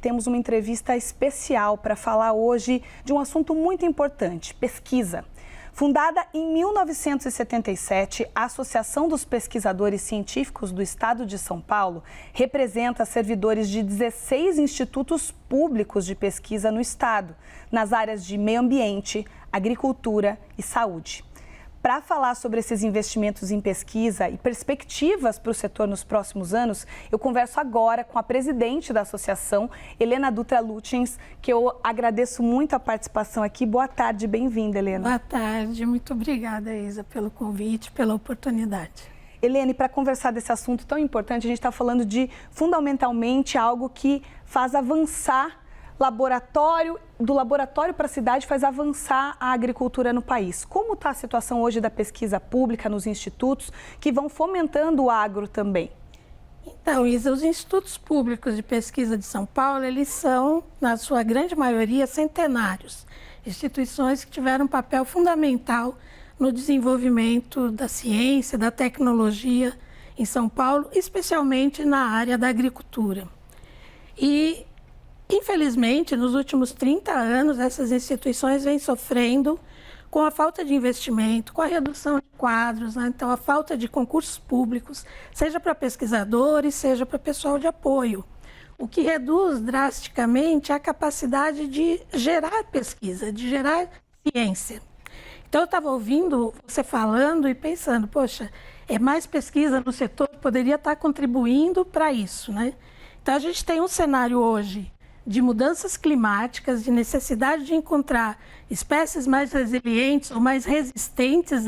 Temos uma entrevista especial para falar hoje de um assunto muito importante, pesquisa. Fundada em 1977, a Associação dos Pesquisadores Científicos do Estado de São Paulo representa servidores de 16 institutos públicos de pesquisa no estado, nas áreas de meio ambiente, agricultura e saúde. Para falar sobre esses investimentos em pesquisa e perspectivas para o setor nos próximos anos, eu converso agora com a presidente da associação, Helena Dutra Lutjens, que eu agradeço muito a participação aqui. Boa tarde, bem-vinda, Helena. Boa tarde, muito obrigada, Isa, pelo convite, pela oportunidade. Helene, para conversar desse assunto tão importante, a gente está falando de, fundamentalmente, algo que faz avançar do laboratório para a cidade, faz avançar a agricultura no país. Como está a situação hoje da pesquisa pública nos institutos que vão fomentando o agro também? Então, Isa, os institutos públicos de pesquisa de São Paulo, eles são, na sua grande maioria, centenários. Instituições que tiveram um papel fundamental no desenvolvimento da ciência, da tecnologia em São Paulo, especialmente na área da agricultura. E infelizmente, nos últimos 30 anos, essas instituições vêm sofrendo com a falta de investimento, com a redução de quadros, né? Então, a falta de concursos públicos, seja para pesquisadores, seja para pessoal de apoio, o que reduz drasticamente a capacidade de gerar pesquisa, de gerar ciência. Então, eu estava ouvindo você falando e pensando, poxa, mais pesquisa no setor poderia estar contribuindo para isso, né? Então, a gente tem um cenário hoje de mudanças climáticas, de necessidade de encontrar espécies mais resilientes ou mais resistentes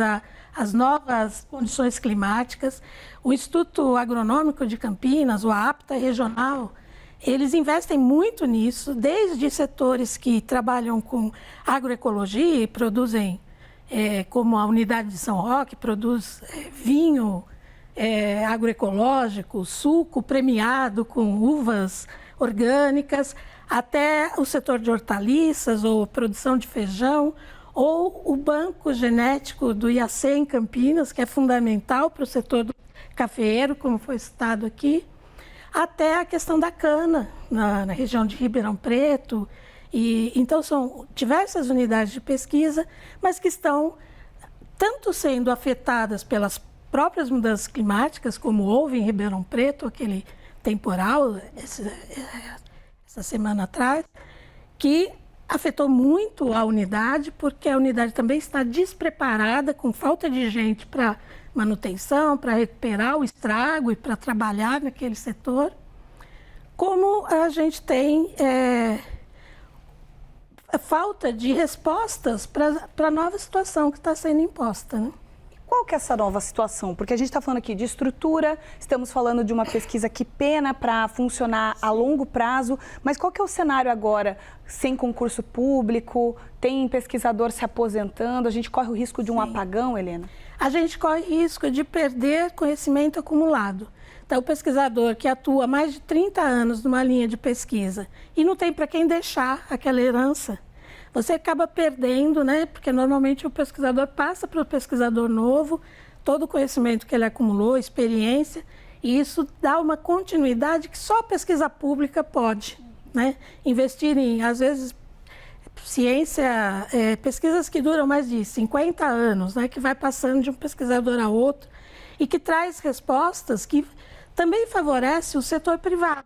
às novas condições climáticas. O Instituto Agronômico de Campinas, o APTA regional, eles investem muito nisso, desde setores que trabalham com agroecologia e produzem, como a unidade de São Roque, produz vinho agroecológico, suco premiado com uvas orgânicas, até o setor de hortaliças ou produção de feijão, ou o banco genético do IAC em Campinas, que é fundamental para o setor do cafeeiro, como foi citado aqui, até a questão da cana, na região de Ribeirão Preto. Então, são diversas unidades de pesquisa, mas que estão tanto sendo afetadas pelas próprias mudanças climáticas, como houve em Ribeirão Preto, aquele temporal, essa semana atrás, que afetou muito a unidade, porque a unidade também está despreparada, com falta de gente para manutenção, para recuperar o estrago e para trabalhar naquele setor. Como a gente tem falta de respostas para a nova situação que está sendo imposta, né? Qual que é essa nova situação? Porque a gente está falando aqui de estrutura, estamos falando de uma pesquisa que pena para funcionar a longo prazo, mas qual que é o cenário agora? Sem concurso público, tem pesquisador se aposentando, a gente corre o risco de um apagão, Helena? A gente corre risco de perder conhecimento acumulado. Então, o pesquisador que atua há mais de 30 anos numa linha de pesquisa e não tem para quem deixar aquela herança, você acaba perdendo, né? Porque normalmente o pesquisador passa para o pesquisador novo todo o conhecimento que ele acumulou, experiência, e isso dá uma continuidade que só a pesquisa pública pode, né? Investir em, às vezes, ciência, pesquisas que duram mais de 50 anos, né? Que vai passando de um pesquisador a outro e que traz respostas que também favorece o setor privado,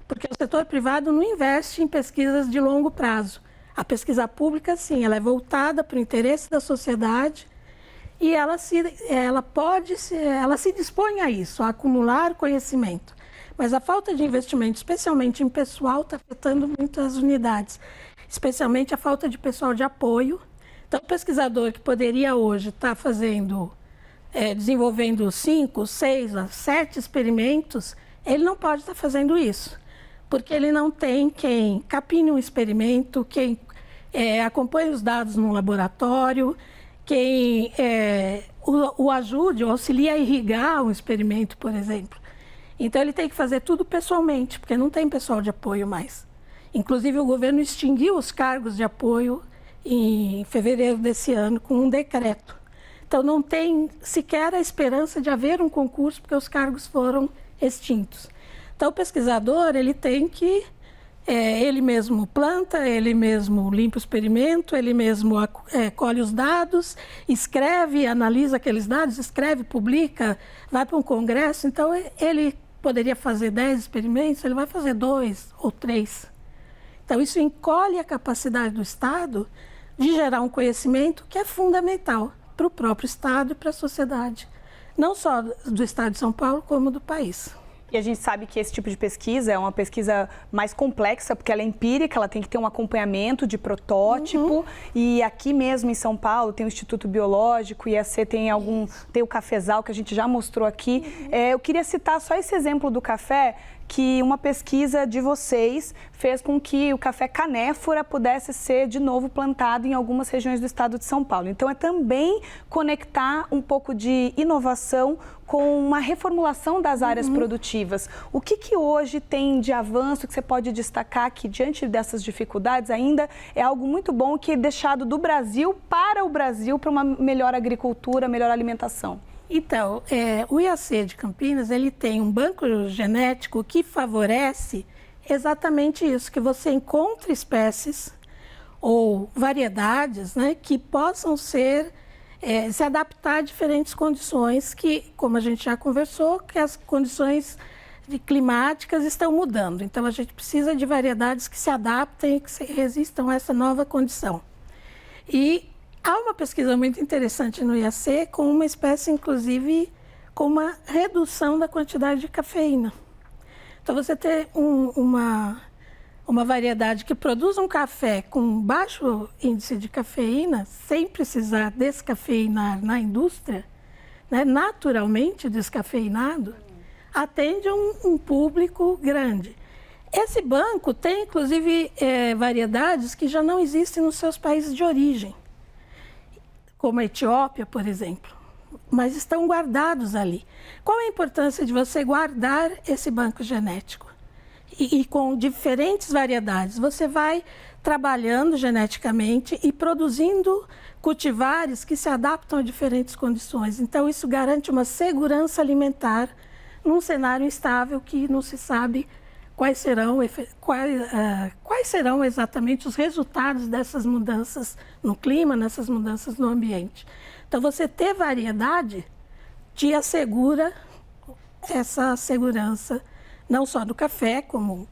porque o setor privado não investe em pesquisas de longo prazo. A pesquisa pública, sim, ela é voltada para o interesse da sociedade e ela se dispõe a isso, a acumular conhecimento. Mas a falta de investimento, especialmente em pessoal, está afetando muito as unidades, especialmente a falta de pessoal de apoio. Então, o pesquisador que poderia hoje estar desenvolvendo 5, 6, 7 experimentos, ele não pode estar fazendo isso, porque ele não tem quem capine um experimento, quem acompanhe os dados no laboratório, quem o ajude ou auxilie a irrigar um experimento, por exemplo. Então, ele tem que fazer tudo pessoalmente, porque não tem pessoal de apoio mais. Inclusive, o governo extinguiu os cargos de apoio em fevereiro desse ano, com um decreto. Então, não tem sequer a esperança de haver um concurso, porque os cargos foram extintos. Então, o pesquisador ele tem que ele mesmo planta, ele mesmo limpa o experimento, ele mesmo colhe os dados, escreve, analisa aqueles dados, escreve, publica, vai para um congresso. Então, ele poderia fazer 10 experimentos, ele vai fazer 2 ou 3. Então, isso encolhe a capacidade do Estado de gerar um conhecimento que é fundamental para o próprio Estado e para a sociedade, não só do Estado de São Paulo, como do país. E a gente sabe que esse tipo de pesquisa é uma pesquisa mais complexa, porque ela é empírica, ela tem que ter um acompanhamento de protótipo. E aqui mesmo em São Paulo tem o Instituto Biológico, o IAC tem o Cafezal, que a gente já mostrou aqui. Eu queria citar só esse exemplo do café, que uma pesquisa de vocês fez com que o café canéfora pudesse ser de novo plantado em algumas regiões do estado de São Paulo. Então, é também conectar um pouco de inovação com uma reformulação das áreas produtivas. O que hoje tem de avanço que você pode destacar que, diante dessas dificuldades, ainda é algo muito bom que é deixado do Brasil para o Brasil, para uma melhor agricultura, melhor alimentação? Então, o IAC de Campinas, ele tem um banco genético que favorece exatamente isso, que você encontre espécies ou variedades, né, que possam se adaptar a diferentes condições que, como a gente já conversou, que as condições climáticas estão mudando. Então, a gente precisa de variedades que se adaptem e que resistam a essa nova condição. E há uma pesquisa muito interessante no IAC com uma espécie, inclusive, com uma redução da quantidade de cafeína. Então, você ter uma variedade que produz um café com baixo índice de cafeína, sem precisar descafeinar na indústria, né, naturalmente descafeinado, atende um público grande. Esse banco tem, inclusive, variedades que já não existem nos seus países de origem, como a Etiópia, por exemplo, mas estão guardados ali. Qual a importância de você guardar esse banco genético? E com diferentes variedades, você vai trabalhando geneticamente e produzindo cultivares que se adaptam a diferentes condições. Então, isso garante uma segurança alimentar num cenário instável que não se sabe quais serão exatamente os resultados dessas mudanças no clima, nessas mudanças no ambiente. Então, você ter variedade te assegura essa segurança, não só do café, como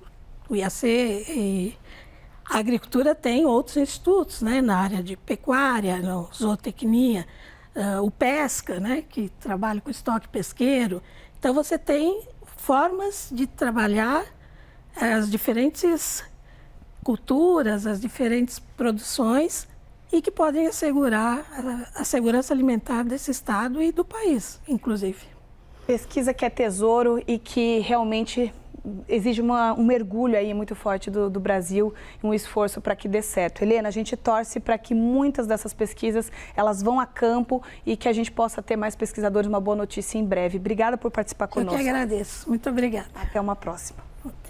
o IAC e a agricultura tem outros institutos, né, na área de pecuária, zootecnia, o pesca, né, que trabalha com estoque pesqueiro. Então, você tem formas de trabalhar as diferentes culturas, as diferentes produções e que podem assegurar a segurança alimentar desse estado e do país, inclusive. Pesquisa que é tesouro e que realmente exige um mergulho aí muito forte do Brasil, um esforço para que dê certo. Helena, a gente torce para que muitas dessas pesquisas elas vão a campo e que a gente possa ter mais pesquisadores, uma boa notícia em breve. Obrigada por participar conosco. Eu que agradeço. Muito obrigada. Até uma próxima.